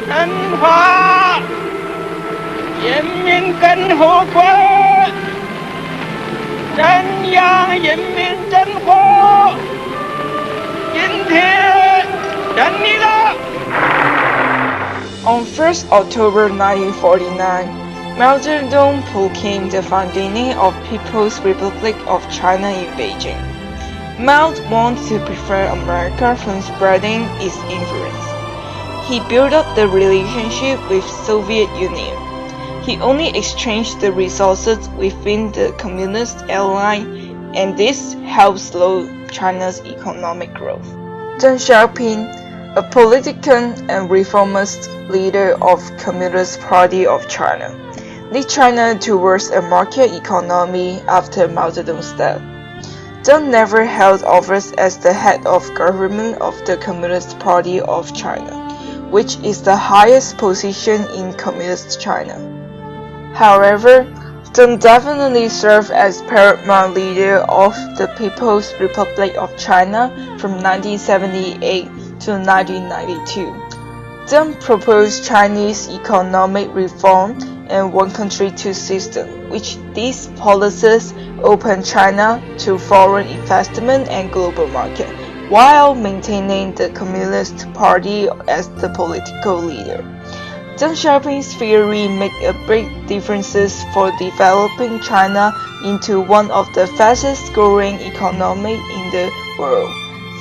中华人民共和国中央人民政府今天成立了。On 1st October 1949, Mao Zedong proclaimed the founding of People's Republic of China in Beijing. Mao wanted to prevent America from spreading its influence. He built up the relationship with Soviet Union. He only exchanged the resources within the Communist ally, and this helped slow China's economic growth. Deng Xiaoping, a politician and reformist leader of Communist Party of China, led China towards a market economy after Mao Zedong's death. Deng never held office as the head of government of the Communist Party of China, which is the highest position in Communist China. However, Deng definitely served as paramount leader of the People's Republic of China from 1978 to 1992. Deng proposed Chinese economic reform and one country two system, which these policies opened China to foreign investment and global market, while maintaining the Communist Party as the political leader. Deng Xiaoping's theory made a big difference for developing China into one of the fastest growing economies in the world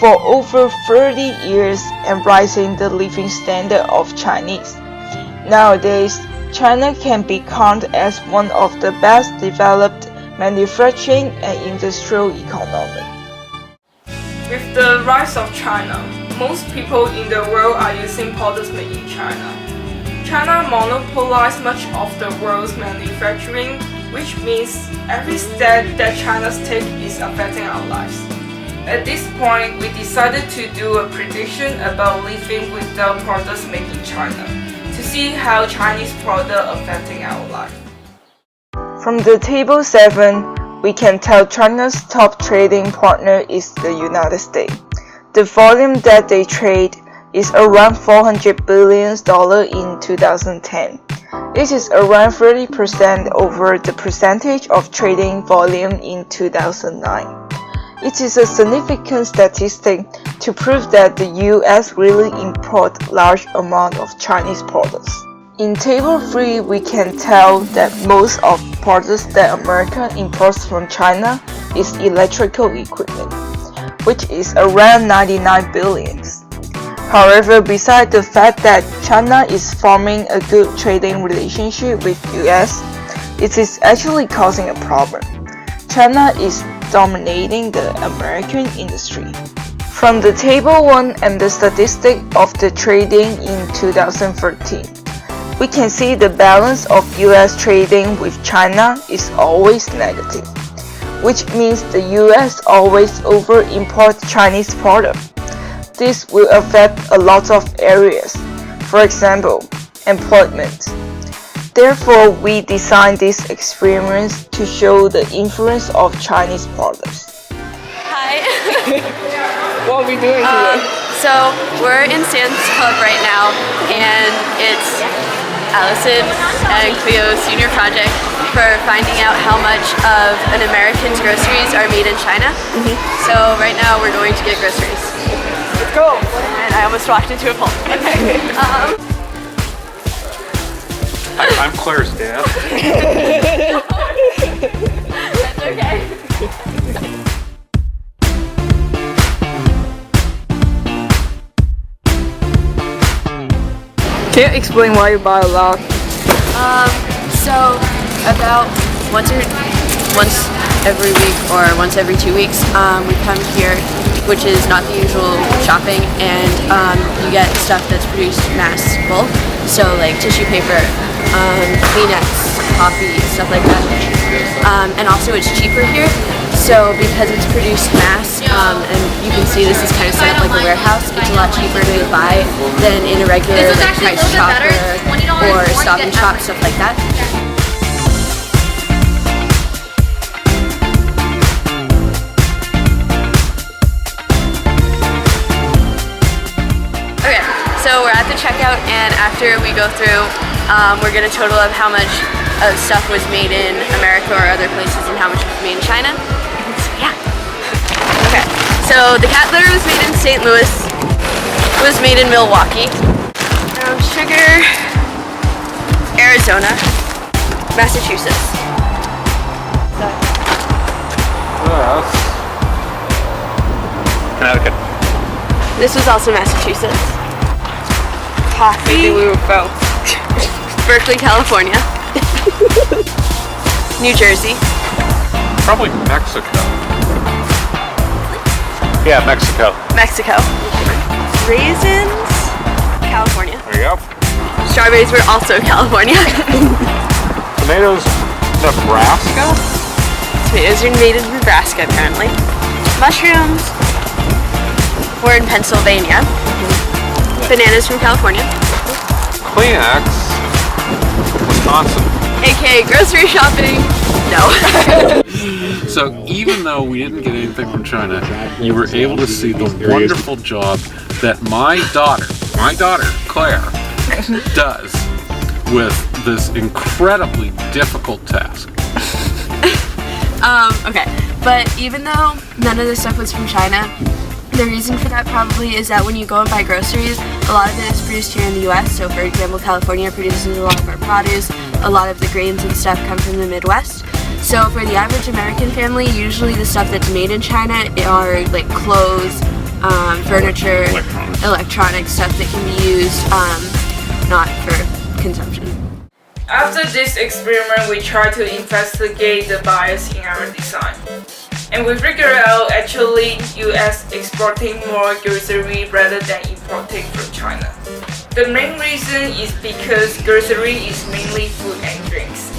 for over 30 years and rising the living standard of Chinese. Nowadays, China can be counted as one of the best developed manufacturing and industrial economies. With the rise of China, most people in the world are using products made in China. China monopolized much of the world's manufacturing, which means every step that China takes is affecting our lives. At this point, we decided to do a prediction about living without products made in China, to see how Chinese products affecting our life. From the table 7, we can tell China's top trading partner is the United States. The volume that they trade is around $400 billion in 2010. This is around 30% over the percentage of trading volume in 2009. It is a significant statistic to prove that the US really import large amount of Chinese products. In table 3, we can tell that most of products that America imports from China is electrical equipment, which is around 99 billion. However, besides the fact that China is forming a good trading relationship with US, it is actually causing a problem. China is dominating the American industry. From the table 1 and the statistic of the trading in 2013, we can see the balance of US trading with China is always negative, which means the US always over-import Chinese products. This will affect a lot of areas, for example, employment. Therefore, we designed this experiment to show the influence of Chinese products. Hi. What are we doing today? So we're in Sam's Club right now, and it's Allison and Cleo's senior project for finding out how much of an American's groceries are made in China. So right now we're going to get groceries. Let's go! And I almost walked into a pole. Hi, I'm Claire's dad. That's okay. Can you explain why you buy a lot? So about once every week or once every 2 weeks, we come here, which is not the usual shopping, and you get stuff that's produced mass bulk, so like tissue paper, Kleenex, coffee, stuff like that. And also it's cheaper here, so because it's produced mass, and you can see this is kind of set up like a warehouse, it's a lot cheaper to buy than in a regular like Price Chopper or Stop and Shop, stuff like that. So we're at the checkout, and after we go through, we're gonna total up how much stuff was made in America or other places and how much was made in China. And so, yeah. Okay, so the cat litter was made in St. Louis. It was made in Milwaukee. Sugar, Arizona, Massachusetts. Connecticut. This was also Massachusetts. Coffee. We were both. Berkeley, California. New Jersey. Probably Mexico. Yeah, Mexico. Mexico. Raisins, California. There you go. Strawberries were also California. Tomatoes, Nebraska. Tomatoes are made in Nebraska apparently. Mushrooms were in Pennsylvania. Bananas from California. Kleenex, Wisconsin. AKA grocery shopping. No. So even though we didn't get anything from China, you were able to see the wonderful job that my daughter Claire, does with this incredibly difficult task. Okay, but even though none of this stuff was from China, the reason for that probably is that when you go and buy groceries, a lot of it is produced here in the US. So for example, California produces a lot of our produce, a lot of the grains and stuff come from the Midwest. So for the average American family, usually the stuff that's made in China are like clothes, furniture, electronic stuff that can be used not for consumption. After this experiment, we tried to investigate the bias in our design. And we figured out actually US exporting more grocery rather than importing from China. The main reason is because grocery is mainly food and drinks,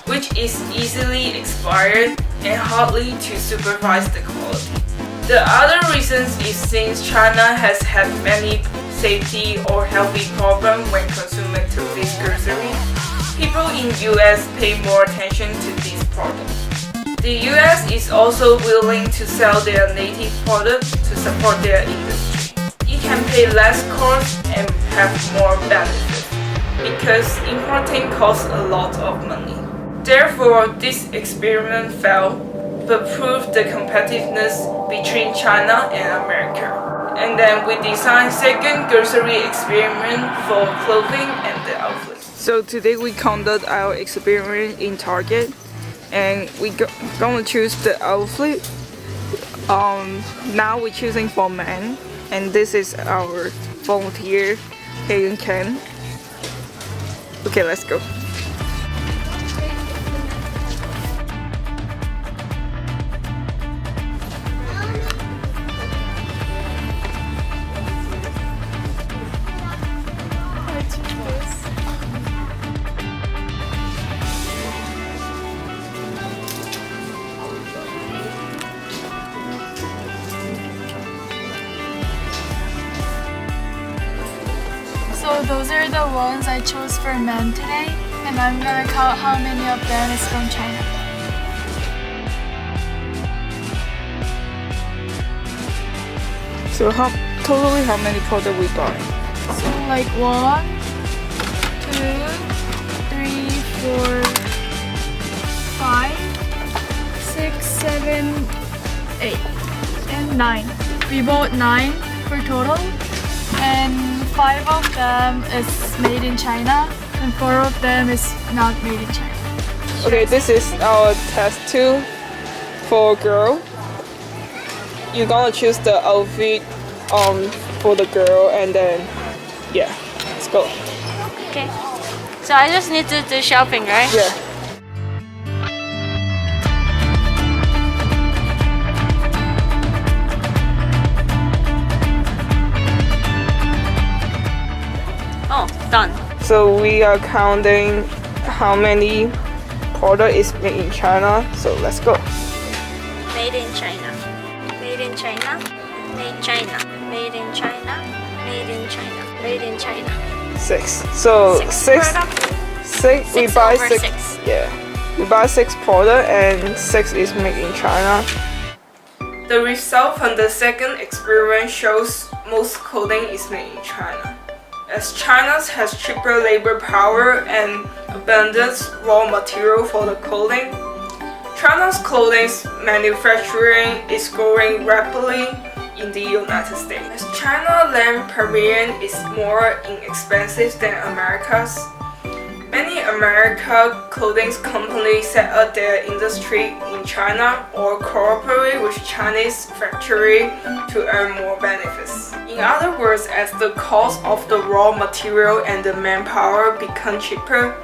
which is easily expired and hardly to supervise the quality. The other reasons is since China has had many safety or healthy problems when consuming to this grocery, people in US pay more attention to these products. The US is also willing to sell their native products to support their industry. It can pay less cost and have more benefits because importing costs a lot of money. Therefore, this experiment failed, but proved the competitiveness between China and America. And then we designed second grocery experiment for clothing and the outfit. So today we conduct our experiment in Target, and we gonna choose the outfit. Now we're choosing for men, and this is our volunteer, Hagen Ken. Okay, let's go. So those are the ones I chose for men today, and I'm gonna count how many of them is from China. So totally how many products we buy? So like 1, 2, 3, 4, 5, 6, 7, 8, and 9. We bought 9 for total, and 5 of them is made in China, and 4 of them is not made in China. Okay, this is our test tube for girl. You're gonna choose the outfit for the girl, and then yeah, let's go. Okay. So I just need to do shopping, right? Yeah. Oh, done. So we are counting how many product is made in China. So let's go. Made in China. Made in China. Made China. Made in China. Made in China. Made in China. 6. So 6. product. 6. We Six buy over 6. six. Yeah. We buy 6 product and 6 is made in China. The result from the second experiment shows most clothing is made in China. as China has cheaper labor power and abundant raw material for the clothing. China's clothing manufacturing is growing rapidly in the United States. As China's land premium is more inexpensive than America's, many American clothing companies set up their industry in China or cooperate with Chinese factories to earn more benefits. In other words, as the cost of the raw material and the manpower become cheaper,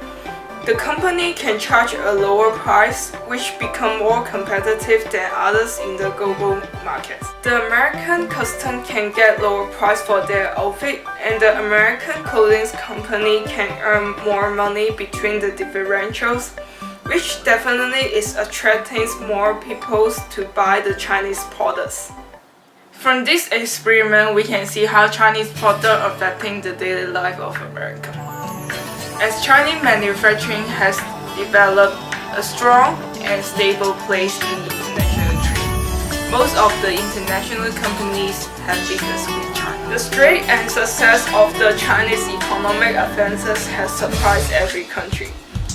the company can charge a lower price, which become more competitive than others in the global market. The American customer can get lower price for their outfit, and the American clothing company can earn more money between the differentials, which definitely is attracting more people to buy the Chinese products. From this experiment, we can see how Chinese products are affecting the daily life of America. As Chinese manufacturing has developed a strong and stable place in international trade, most of the international companies have business with China. The strength and success of the Chinese economic advances has surprised every country.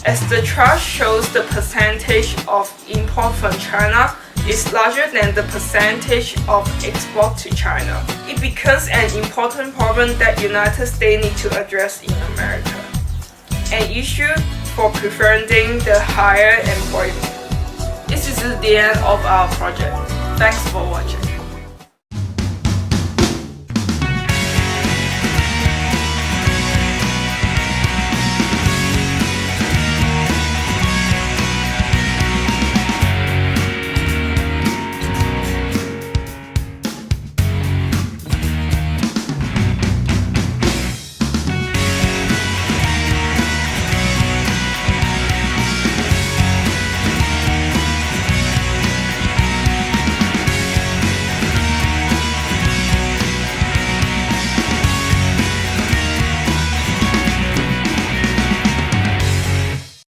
As the chart shows, the percentage of import from China is larger than the percentage of export to China. It becomes an important problem that United States need to address in America. An issue for preventing the higher employment. This is the end of our project. Thanks for watching.